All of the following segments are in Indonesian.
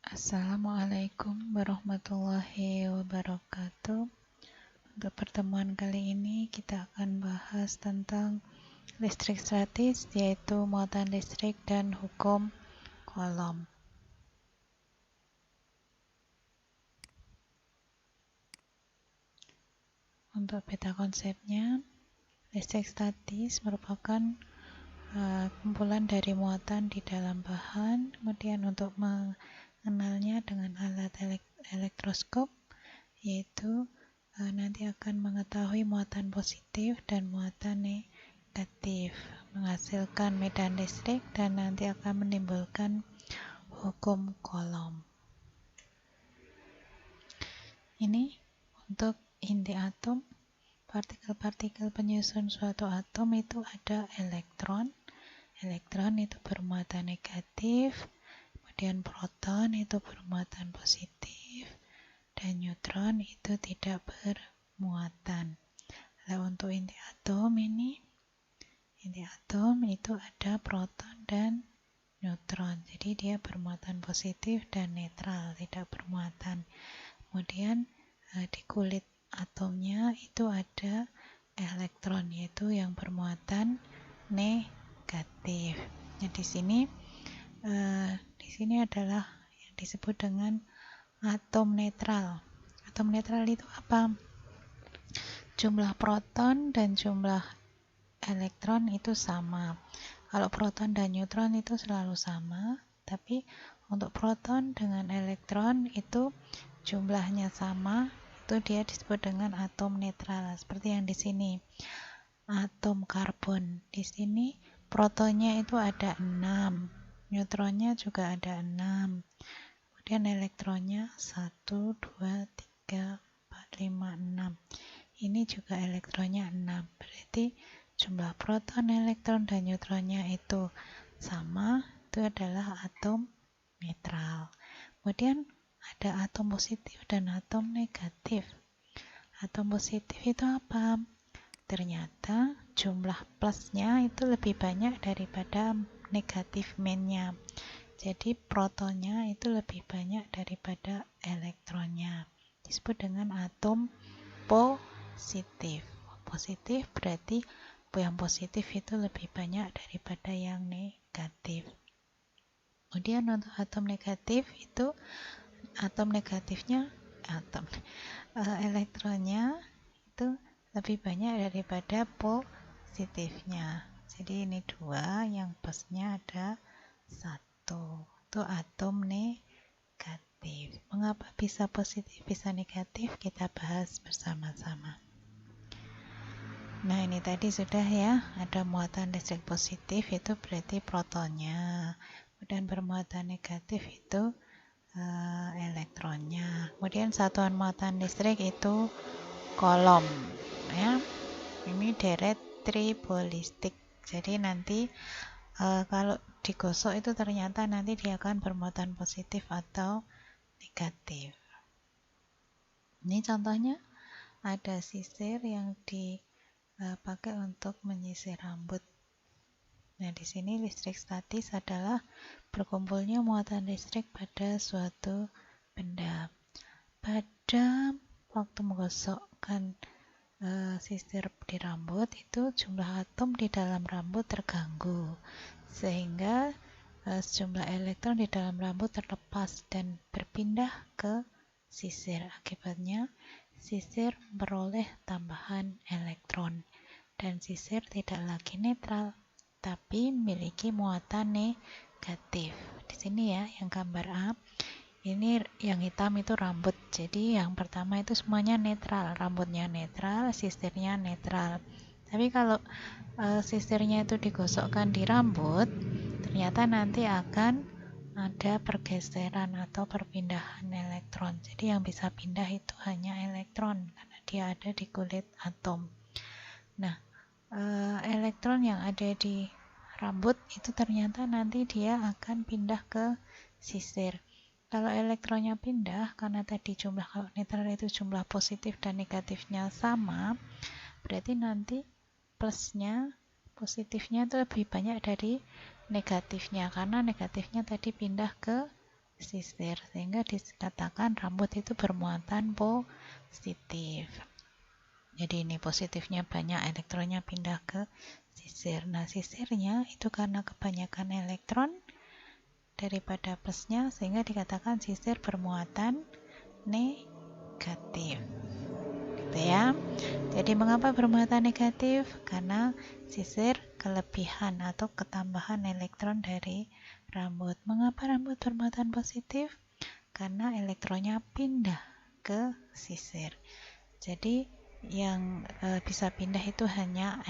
Assalamualaikum warahmatullahi wabarakatuh. Untuk pertemuan kali ini kita akan bahas tentang listrik statis, yaitu muatan listrik dan hukum Coulomb. Untuk peta konsepnya, listrik statis merupakan kumpulan dari muatan di dalam bahan. Kemudian untuk mengenalnya dengan alat elektroskop, yaitu nanti akan mengetahui muatan positif dan muatan negatif, menghasilkan medan listrik, dan nanti akan menimbulkan hukum Coulomb. Ini untuk inti atom. Partikel-partikel penyusun suatu atom itu ada elektron. Elektron itu bermuatan negatif, kemudian proton itu bermuatan positif, dan neutron itu tidak bermuatan. Nah, untuk inti atom itu ada proton dan neutron. Jadi dia bermuatan positif dan netral, tidak bermuatan. Kemudian di kulit atomnya itu ada elektron, yaitu yang bermuatan negatif. Nah, di sini adalah yang disebut dengan atom netral. Atom netral itu apa? Jumlah proton dan jumlah elektron itu sama. Kalau proton dan neutron itu selalu sama, tapi untuk proton dengan elektron itu jumlahnya sama, itu dia disebut dengan atom netral. Seperti yang di sini. Atom karbon. Di sini protonnya itu ada 6, neutronnya juga ada 6. Kemudian elektronnya 1, 2, 3, 4, 5, 6. Ini juga elektronnya 6. Berarti jumlah proton, elektron, dan neutronnya itu sama. Itu adalah atom netral. Kemudian ada atom positif dan atom negatif. Atom positif itu apa? Ternyata jumlah plusnya itu lebih banyak daripada negatif mainnya. Jadi protonnya itu lebih banyak daripada elektronnya. Disebut dengan atom positif. Positif berarti yang positif itu lebih banyak daripada yang negatif. Kemudian untuk atom negatif itu elektronnya itu lebih banyak daripada positifnya. Jadi ini 2, yang plusnya ada 1. Itu atom negatif. Mengapa bisa positif, bisa negatif? Kita bahas bersama-sama. Nah, ini tadi sudah ya, ada muatan listrik positif itu berarti protonnya. Kemudian bermuatan negatif itu elektronnya. Kemudian satuan muatan listrik itu Coulomb ya. Ini deret tribolistik. Jadi nanti kalau digosok itu ternyata nanti dia akan bermuatan positif atau negatif. Ini contohnya ada sisir yang dipakai untuk menyisir rambut. Nah, di sini listrik statis adalah berkumpulnya muatan listrik pada suatu benda. Pada waktu menggosokkan sisir di rambut, itu jumlah atom di dalam rambut terganggu, sehingga sejumlah elektron di dalam rambut terlepas dan berpindah ke sisir. Akibatnya, sisir memperoleh tambahan elektron, dan sisir tidak lagi netral, tapi memiliki muatan negatif. Di sini ya, yang gambar A, ini yang hitam itu rambut. Jadi yang pertama itu semuanya netral, rambutnya netral, sisirnya netral. Tapi kalau sisirnya itu digosokkan di rambut, ternyata nanti akan ada pergeseran atau perpindahan elektron. Jadi yang bisa pindah itu hanya elektron karena dia ada di kulit atom. Nah, elektron yang ada di rambut itu ternyata nanti dia akan pindah ke sisir. Kalau elektronnya pindah, karena tadi kalau netral itu jumlah positif dan negatifnya sama, berarti nanti positifnya itu lebih banyak dari negatifnya, karena negatifnya tadi pindah ke sisir, sehingga dikatakan rambut itu bermuatan positif. Jadi ini positifnya banyak, elektronnya pindah ke sisir. Nah, sisirnya itu karena kebanyakan elektron daripada plusnya, sehingga dikatakan sisir bermuatan negatif. Gitu ya. Jadi mengapa bermuatan negatif? Karena sisir kelebihan atau ketambahan elektron dari rambut. Mengapa rambut bermuatan positif? Karena elektronnya pindah ke sisir. Jadi yang bisa pindah itu hanya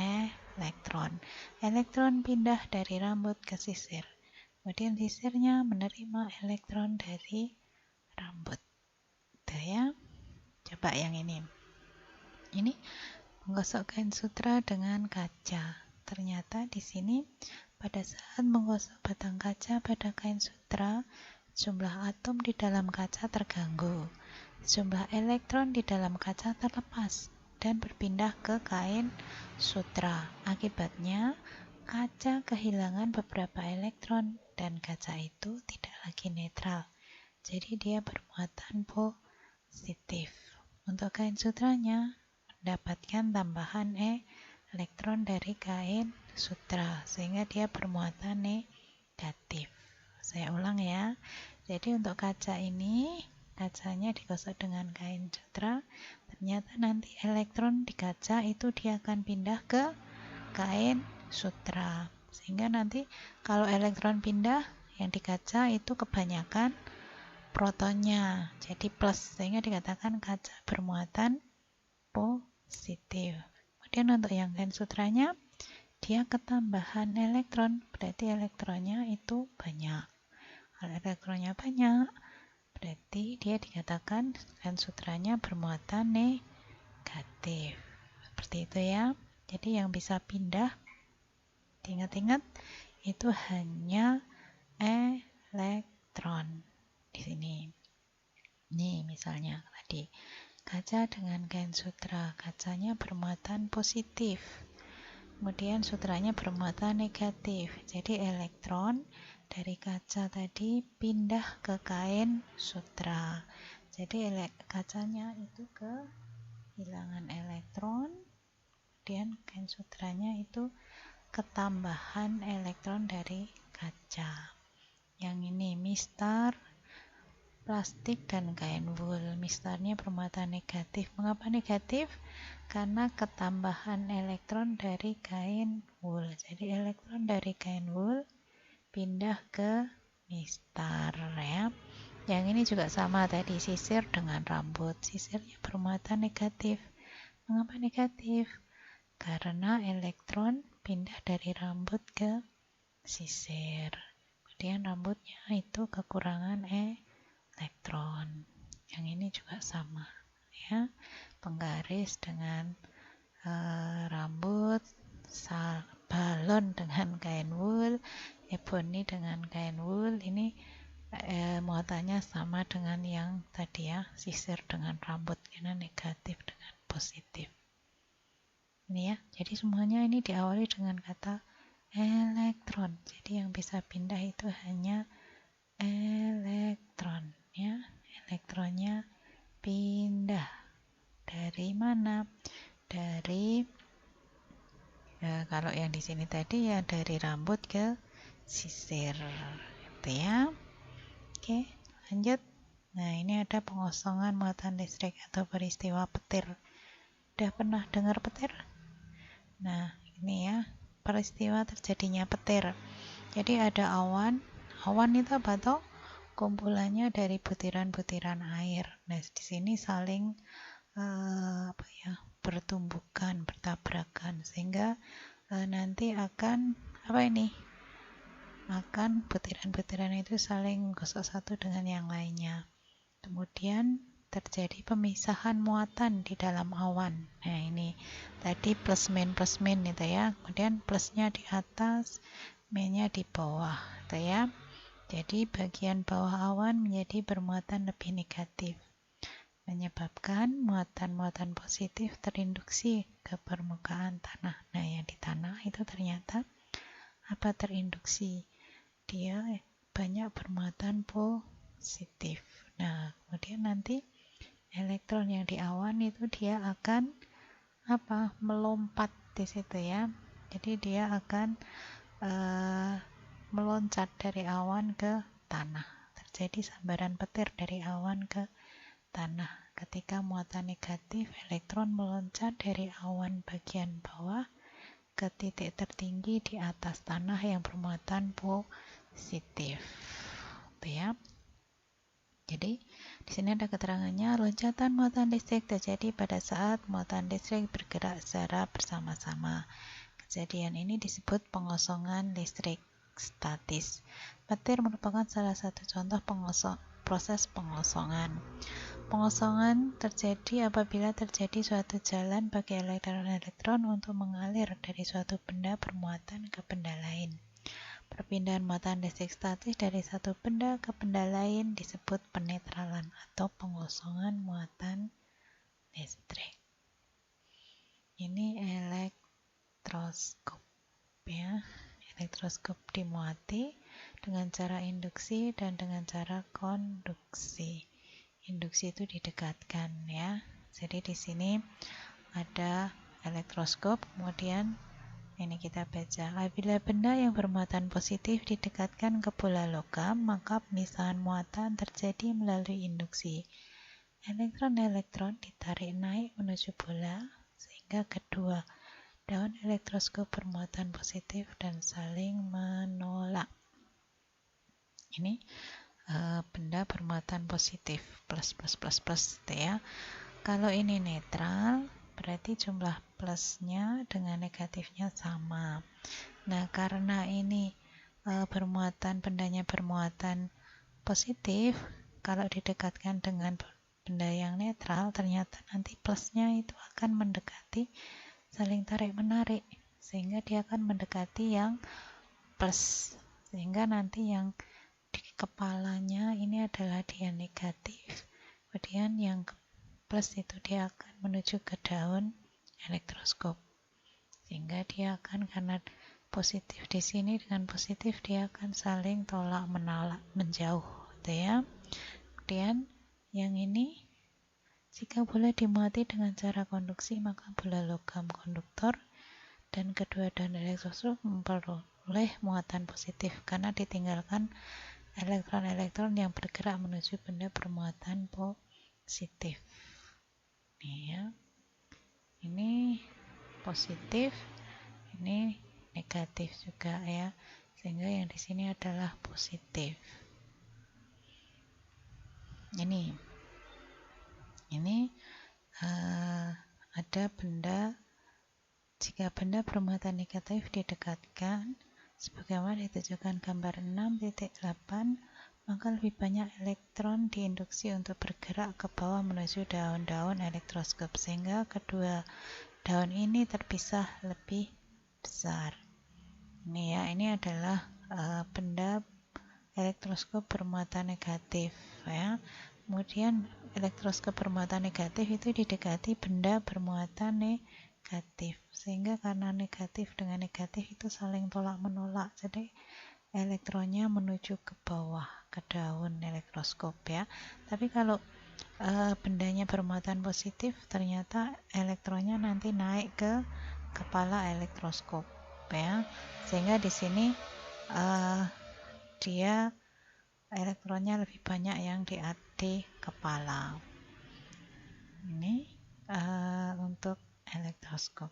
elektron. Elektron pindah dari rambut ke sisir. Kemudian sisirnya menerima elektron dari rambut. Tuh ya. Coba yang ini. Ini menggosok kain sutra dengan kaca. Ternyata di sini pada saat menggosok batang kaca pada kain sutra, jumlah atom di dalam kaca terganggu. Jumlah elektron di dalam kaca terlepas dan berpindah ke kain sutra. Akibatnya, kaca kehilangan beberapa elektron dan kaca itu tidak lagi netral. Jadi dia bermuatan positif. Untuk kain sutranya, mendapatkan tambahan elektron dari kain sutra, sehingga dia bermuatan negatif. Saya ulang ya. Jadi untuk kaca ini, kacanya digosok dengan kain sutra, ternyata nanti elektron di kaca itu dia akan pindah ke kain sutra, sehingga nanti kalau elektron pindah yang di kaca itu kebanyakan protonnya, jadi plus, sehingga dikatakan kaca bermuatan positif. Kemudian untuk yang kain sutranya, dia ketambahan elektron, berarti elektronnya itu banyak. Kalau elektronnya banyak, berarti dia dikatakan kain sutranya bermuatan negatif. Seperti itu ya. Jadi yang bisa pindah, ingat-ingat, itu hanya elektron. Di sini. Nih misalnya tadi, kaca dengan kain sutra, kacanya bermuatan positif. Kemudian sutranya bermuatan negatif. Jadi elektron dari kaca tadi pindah ke kain sutra. Jadi kacanya itu kehilangan elektron, kemudian kain sutranya itu ketambahan elektron dari kaca. Yang ini mistar, plastik, dan kain wool. Mistarnya bermuatan negatif. Mengapa negatif? Karena ketambahan elektron dari kain wool. Jadi elektron dari kain wool pindah ke mistar ya. Yang ini juga sama tadi, sisir dengan rambut. Sisirnya bermuatan negatif. Mengapa negatif? Karena elektron pindah dari rambut ke sisir. Kemudian rambutnya itu kekurangan elektron. Yang ini juga sama ya. Penggaris dengan rambut, balon dengan kain wool, ebony dengan kain wool. Ini muatannya sama dengan yang tadi ya, sisir dengan rambut, karena negatif dengan positif. Ini ya. Jadi semuanya ini diawali dengan kata elektron. Jadi yang bisa pindah itu hanya elektron ya. Elektronnya pindah dari mana? Dari kalau yang di sini tadi ya dari rambut ke sisir, gitu ya. Oke, lanjut. Nah, ini ada pengosongan muatan listrik atau peristiwa petir. Udah pernah dengar petir? Nah, ini ya, peristiwa terjadinya petir. Jadi ada awan. Awan itu apa toh? Kumpulannya dari butiran-butiran air. Nah, di sini saling bertumbukan, bertabrakan, sehingga nanti akan akan butiran-butiran itu saling gosok satu dengan yang lainnya. Kemudian terjadi pemisahan muatan di dalam awan. Nah, ini tadi plus min itu ya. Kemudian plusnya di atas, minnya di bawah, gitu ya. Jadi bagian bawah awan menjadi bermuatan lebih negatif, menyebabkan muatan-muatan positif terinduksi ke permukaan tanah. Nah, yang di tanah itu ternyata terinduksi? Dia banyak bermuatan positif. Nah, kemudian nanti elektron yang di awan itu dia akan melompat di situ ya. Jadi dia akan meloncat dari awan ke tanah. Terjadi sambaran petir dari awan ke tanah. Ketika muatan negatif, elektron meloncat dari awan bagian bawah ke titik tertinggi di atas tanah yang bermuatan positif. Itu ya. Jadi di sini ada keterangannya, loncatan muatan listrik terjadi pada saat muatan listrik bergerak secara bersama-sama. Kejadian ini disebut pengosongan listrik statis. Petir merupakan salah satu contoh proses pengosongan. Pengosongan terjadi apabila terjadi suatu jalan bagi elektron-elektron untuk mengalir dari suatu benda bermuatan ke benda lain. Perpindahan muatan listrik statis dari satu benda ke benda lain disebut penetralan atau pengosongan muatan listrik. Ini elektroskop ya. Elektroskop dimuati dengan cara induksi dan dengan cara konduksi. Induksi itu didekatkan ya. Jadi di sini ada elektroskop, kemudian ini kita baca. Apabila benda yang bermuatan positif didekatkan ke bola logam, maka pemisahan muatan terjadi melalui induksi. Elektron-elektron ditarik naik menuju bola sehingga kedua daun elektroskop bermuatan positif dan saling menolak. Ini benda bermuatan positif plus ya. Kalau ini netral, berarti jumlah plusnya dengan negatifnya sama. Nah, karena ini bendanya bermuatan positif, kalau didekatkan dengan benda yang netral, ternyata nanti plusnya itu akan mendekati saling tarik-menarik, sehingga dia akan mendekati yang plus, sehingga nanti yang di kepalanya ini adalah dia negatif, kemudian yang plus itu dia akan menuju ke daun elektroskop, sehingga dia akan, karena positif di sini dengan positif, dia akan saling tolak menolak menjauh gitu ya. Kemudian yang ini, jika bola dimuati dengan cara konduksi, maka bola logam konduktor dan kedua daun elektroskop memperoleh muatan positif karena ditinggalkan elektron-elektron yang bergerak menuju benda bermuatan positif. Ya. Ini positif, ini negatif juga ya, sehingga yang di sini adalah positif. Ini ada benda, jika benda bermuatan negatif didekatkan sebagaimana ditunjukkan gambar 6.8, maka lebih banyak elektron diinduksi untuk bergerak ke bawah menuju daun-daun elektroskop, sehingga kedua daun ini terpisah lebih besar. Ini ya, ini adalah benda elektroskop bermuatan negatif ya. Kemudian elektroskop bermuatan negatif itu didekati benda bermuatan negatif, sehingga karena negatif dengan negatif itu saling tolak menolak, jadi elektronnya menuju ke bawah ke daun elektroskop ya. Tapi kalau bendanya bermuatan positif, ternyata elektronnya nanti naik ke kepala elektroskop ya, sehingga di sini dia elektronnya lebih banyak yang di kepala. Ini untuk elektroskop.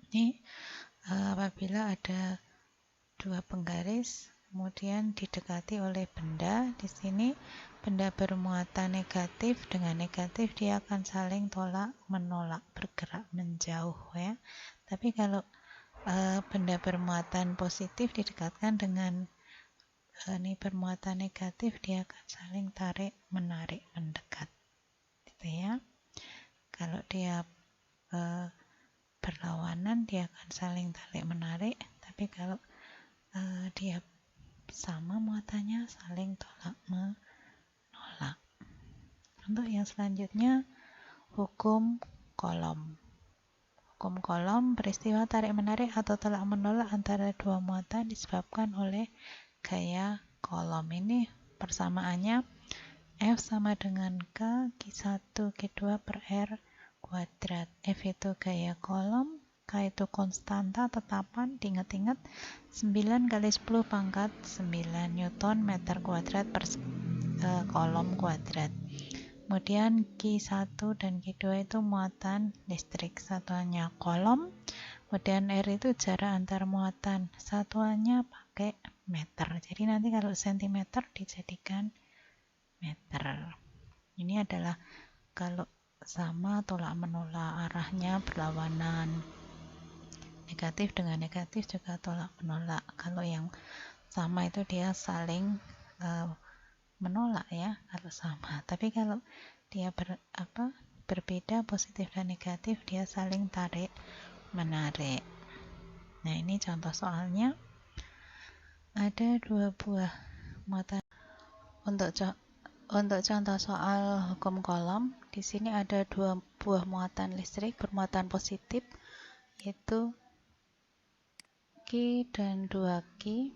Ini apabila ada dua penggaris kemudian didekati oleh benda, di sini benda bermuatan negatif dengan negatif dia akan saling tolak menolak, bergerak menjauh ya. Tapi kalau benda bermuatan positif didekatkan dengan ini bermuatan negatif, dia akan saling tarik menarik mendekat gitu ya. Kalau dia berlawanan, dia akan saling tarik menarik, tapi kalau dia sama muatannya, saling tolak menolak. Untuk yang selanjutnya, hukum Coulomb. Hukum Coulomb, peristiwa tarik menarik atau tolak menolak antara dua muatan disebabkan oleh gaya kolom. Ini persamaannya F sama dengan K, Q1, Q2 per R kuadrat. F itu gaya kolom, K itu konstanta tetapan, diingat-ingat 9 kali 10 pangkat 9 Newton meter kuadrat per kolom kuadrat. Kemudian Q1 dan Q2 itu muatan listrik, satuannya kolom. Kemudian R itu jarak antar muatan, satuannya pakai meter. Jadi nanti kalau sentimeter dijadikan meter. Ini adalah kalau sama tolak menolak, arahnya berlawanan. Negatif dengan negatif juga tolak menolak. Kalau yang sama itu dia saling menolak ya kalau sama. Tapi kalau dia berbeda positif dan negatif, dia saling tarik menarik. Nah, ini contoh soalnya. Ada 2 buah muatan. Untuk contoh soal hukum kolom, di sini ada 2 buah muatan listrik bermuatan positif, yaitu Q dan 2Q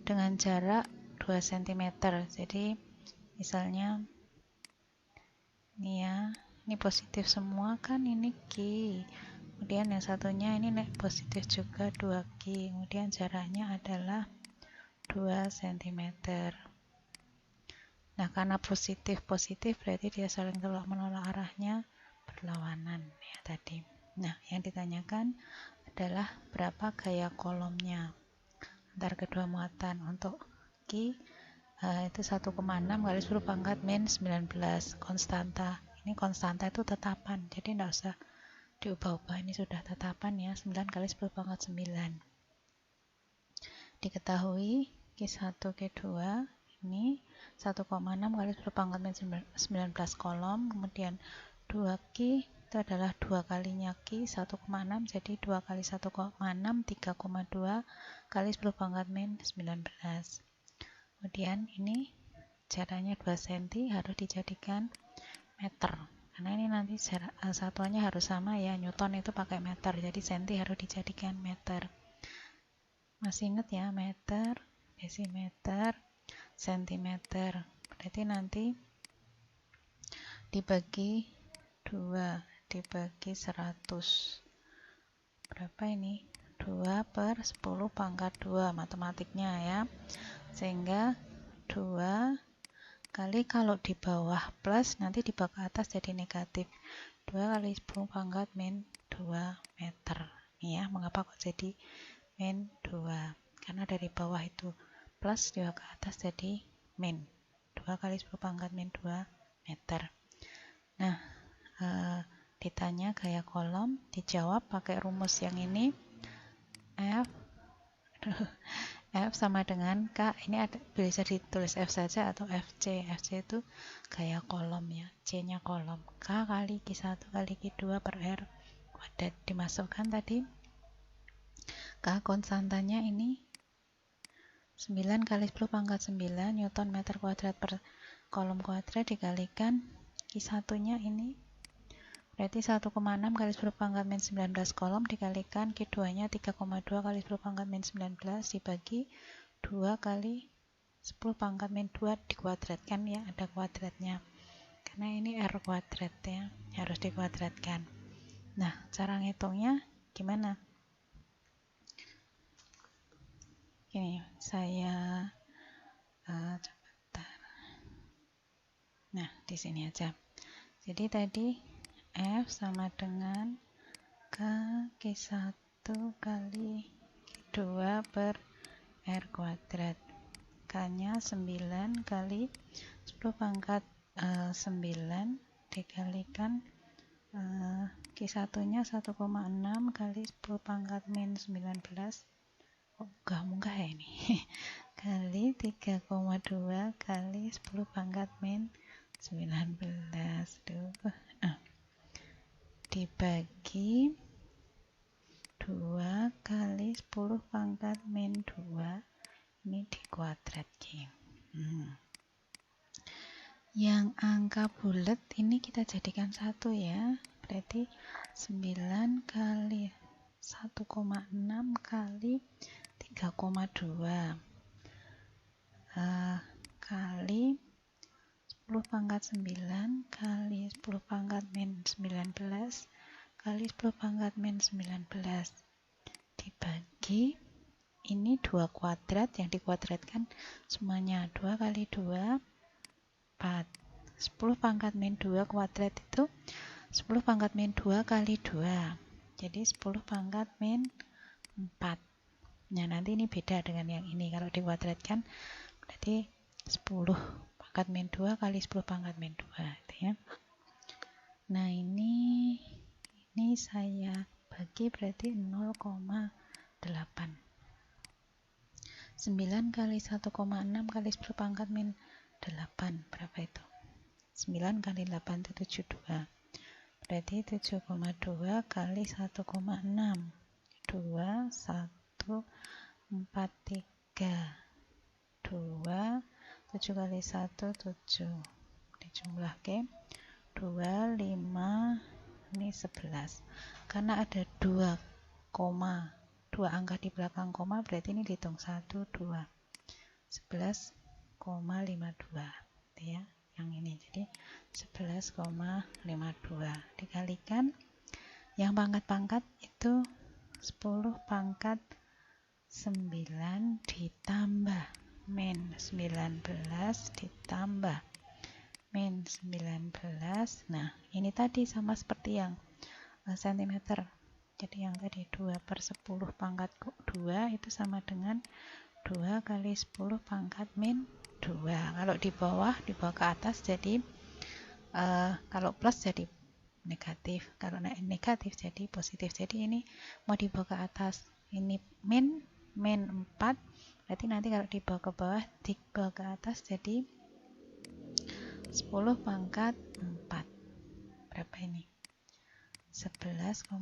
dengan jarak 2 cm. Jadi misalnya ini ya, ini positif semua kan, ini Q. Kemudian yang satunya ini positif juga 2Q. Kemudian jaraknya adalah 2 cm. Nah, karena positif berarti dia saling tolak menolak, arahnya berlawanan ya tadi. Nah, yang ditanyakan adalah berapa gaya kolomnya antar kedua muatan. Untuk Q itu 1,6 kali 10 pangkat min 19 konstanta. Ini konstanta itu tetapan, jadi tidak usah diubah-ubah, ini sudah tetapan ya, 9 kali 10 pangkat 9. Diketahui Q1, Q2 ini 1,6 kali 10 pangkat min 19 kolom, kemudian 2Q itu adalah 2 kalinya Q, 1,6, jadi 2 kali 1,6, 3,2 kali 10 pangkat min 19. Kemudian ini jaraknya 2 cm harus dijadikan meter, karena ini nanti satuannya harus sama ya, Newton itu pakai meter, jadi cm harus dijadikan meter. Masih ingat ya, meter, desimeter, sentimeter. Berarti nanti dibagi 2, dibagi 100. Berapa ini? 2 per 10 pangkat 2 matematiknya ya. Sehingga 2 kali, kalau di bawah plus nanti di bawah atas jadi negatif. 2 kali 10 pangkat min 2 meter. Nih ya, mengapa kok jadi min 2? Karena dari bawah itu plus, di bawah ke atas jadi min. 2 kali 10 pangkat min 2 meter. Nah, ditanya gaya kolom, dijawab pakai rumus yang ini. F sama dengan K. Ini bisa ditulis F saja atau FC. FC itu gaya kolom ya, C-nya kolom. K kali Q1 kali Q2 per R kuadrat. Dimasukkan tadi. K konstantanya ini 9 kali 10 pangkat 9 Newton meter kuadrat per kolom kuadrat, dikalikan Q1-nya ini berarti 1,6 kali 10 pangkat min 19 kolom, dikalikan Q2-nya 3,2 kali 10 pangkat min 19 dibagi 2 kali 10 pangkat min 2 dikuadratkan ya, ada kuadratnya. Karena ini R kuadrat ya, harus dikuadratkan. Nah, cara ngitungnya gimana? Gini, saya coba. Nah, di sini aja. Jadi tadi F sama dengan K Q1 kali Q2 per R kuadrat. K-nya 9 kali 10 pangkat 9 dikalikan Q1-nya 1,6 kali 10 pangkat min 19. Oh, munggah ya ini. Kali 3,2 kali 10 pangkat min 19. Dibagi 2 kali 10 pangkat min 2, ini dikuadratkan. Yang angka bulat ini kita jadikan 1 ya, berarti 9 kali 1,6 kali 3,2. kali 10 pangkat 9 kali 10 pangkat min 19 kali 10 pangkat min 19 dibagi ini 2 kuadrat yang dikuadratkan semuanya 2 kali 2 4 10 pangkat min 2 kuadrat itu 10 pangkat min 2 kali 2 jadi 10 pangkat min 4. Nah nanti ini beda dengan yang ini, kalau dikuadratkan berarti 10 pangkat min 2 kali 10 pangkat min 2 gitu ya. Nah ini saya bagi berarti 0,8. 9 kali 1,6 kali 10 pangkat min 8 berapa itu? 9 kali 8 itu 72 berarti 7,2 kali 1,6 2 1 4 3 2 7 kali 1 7 dijumlah ke 2 5 ini 11 karena ada 2 koma 2 angka di belakang koma berarti ini dihitung 1 2 11,52 ya yang ini jadi 11,52 dikalikan yang pangkat-pangkat itu 10 pangkat 9 ditambah min 19 ditambah min 19. Nah ini tadi sama seperti yang sentimeter, jadi yang tadi 2 per 10 pangkat 2 itu sama dengan 2 kali 10 pangkat min 2. Kalau di bawah ke atas jadi kalau plus jadi negatif, kalau negatif jadi positif. Jadi ini mau dibawa ke atas, ini min 4 berarti nanti kalau dibawa ke bawah dibawa ke atas jadi 10 pangkat 4 berapa ini 11,52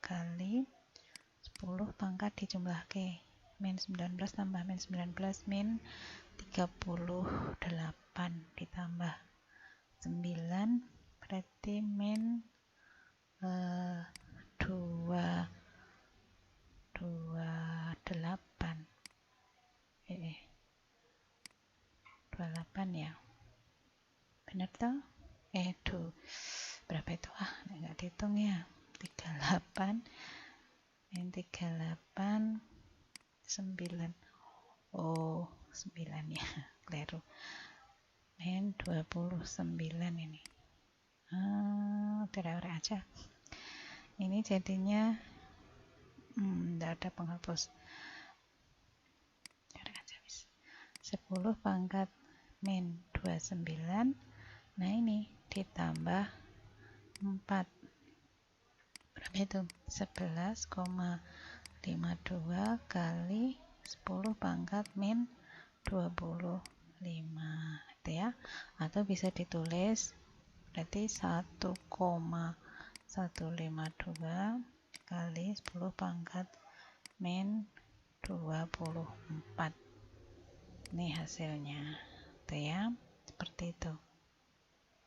kali 10 pangkat dijumlah ke min 19 tambah min 19 min 38 ditambah 9 berarti min 28 28 ya bener toh tuh berapa itu nggak dihitung ya 38 min 38 9 9 ya keliru min 29 ini ore aja ini jadinya tidak ada penghapus ore aja bis 10 pangkat min 29 nah ini ditambah 4 berapa itu 11,52 kali 10 pangkat min 25 itu ya, atau bisa ditulis berarti 1,152 kali 10 pangkat min 24 ini hasilnya itu ya, seperti itu.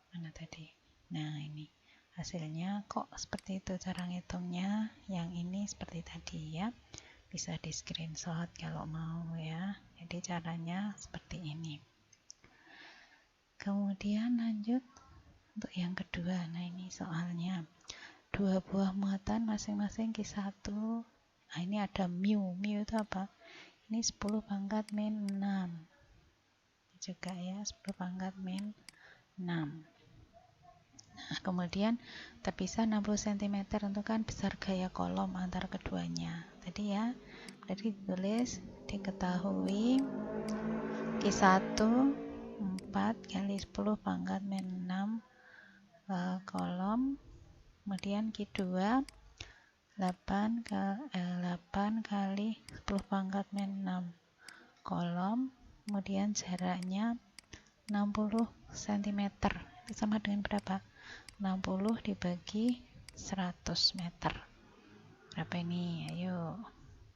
Mana tadi? Nah ini hasilnya kok seperti itu cara ngitungnya, yang ini seperti tadi ya, bisa di screenshot kalau mau ya. Jadi caranya seperti ini. Kemudian lanjut untuk yang kedua. Nah ini soalnya 2 buah muatan masing-masing Q1. Nah ini ada mu itu apa? Ini 10 pangkat min 6 juga ya, 10 pangkat min 6. Nah, kemudian terpisah 60 cm untuk kan besar gaya kolom antar keduanya tadi ya, jadi ditulis diketahui Q1 4 kali 10 pangkat min 6 kolom, kemudian Q2 8 kali 10 pangkat min 6 kolom, kemudian jaraknya 60 cm itu sama dengan berapa? 60 dibagi 100 meter berapa ini? Ayo,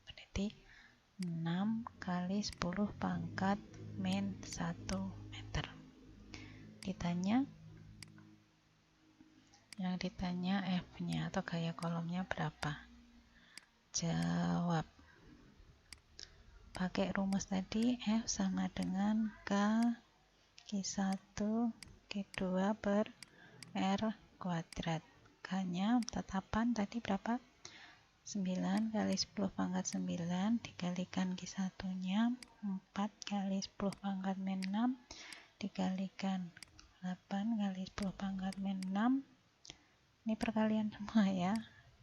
berarti 6 kali 10 pangkat min 1 meter. Yang ditanya F nya atau gaya kolomnya berapa? Jawab. pakai rumus tadi, F sama dengan K Q1 Q2 per R kuadrat. K-nya tetapan tadi berapa? 9 kali 10 pangkat 9 dikalikan Q1-nya 4 kali 10 pangkat min 6 dikalikan 8 kali 10 pangkat min 6. Ini perkalian semua ya.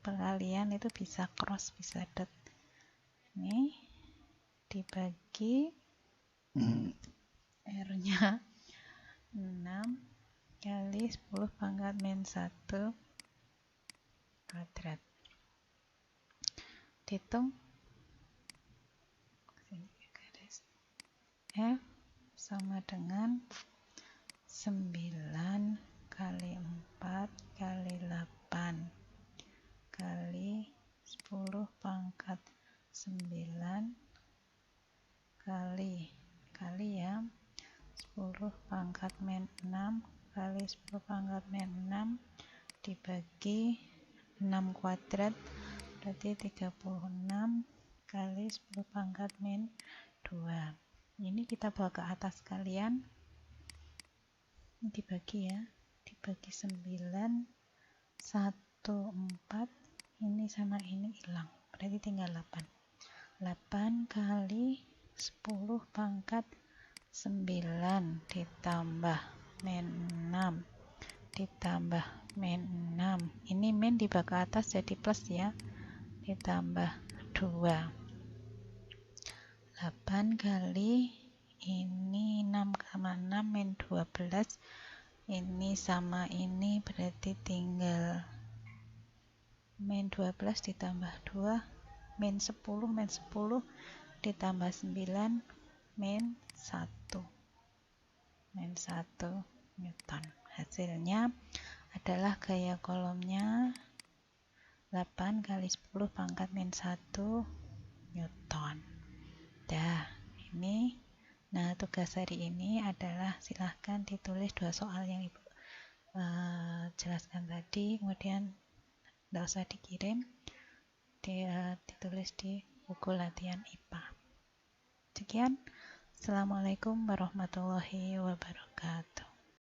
Perkalian itu bisa cross, bisa dot. Ini dibagi R-nya 6 kali 10 pangkat min 1 kuadrat. Dihitung. F sama dengan 9 kali 4 kali 8 kali 10 pangkat 9 kali ya 10 pangkat min 6 kali 10 pangkat min 6 dibagi 6 kuadrat berarti 36 kali 10 pangkat min 2. Ini kita bawa ke atas sekalian. Ini dibagi ya, dibagi 9 1 4, ini sama ini hilang, berarti tinggal 8 kali 10 pangkat 9 ditambah min 6 ditambah min 6, ini min dibawa ke atas jadi plus ya, ditambah 2 8 kali ini 6,6 min 12, ini sama ini berarti tinggal min 12 ditambah 2 min 10 ditambah 9 min 1 Newton. Hasilnya adalah gaya kolomnya 8 kali 10 pangkat min 1 Newton. Ini nah tugas hari ini adalah silahkan ditulis 2 soal yang Ibu jelaskan tadi, kemudian tidak usah dikirim, ditulis di buku latihan IPA. Sekian, Assalamualaikum warahmatullahi wabarakatuh.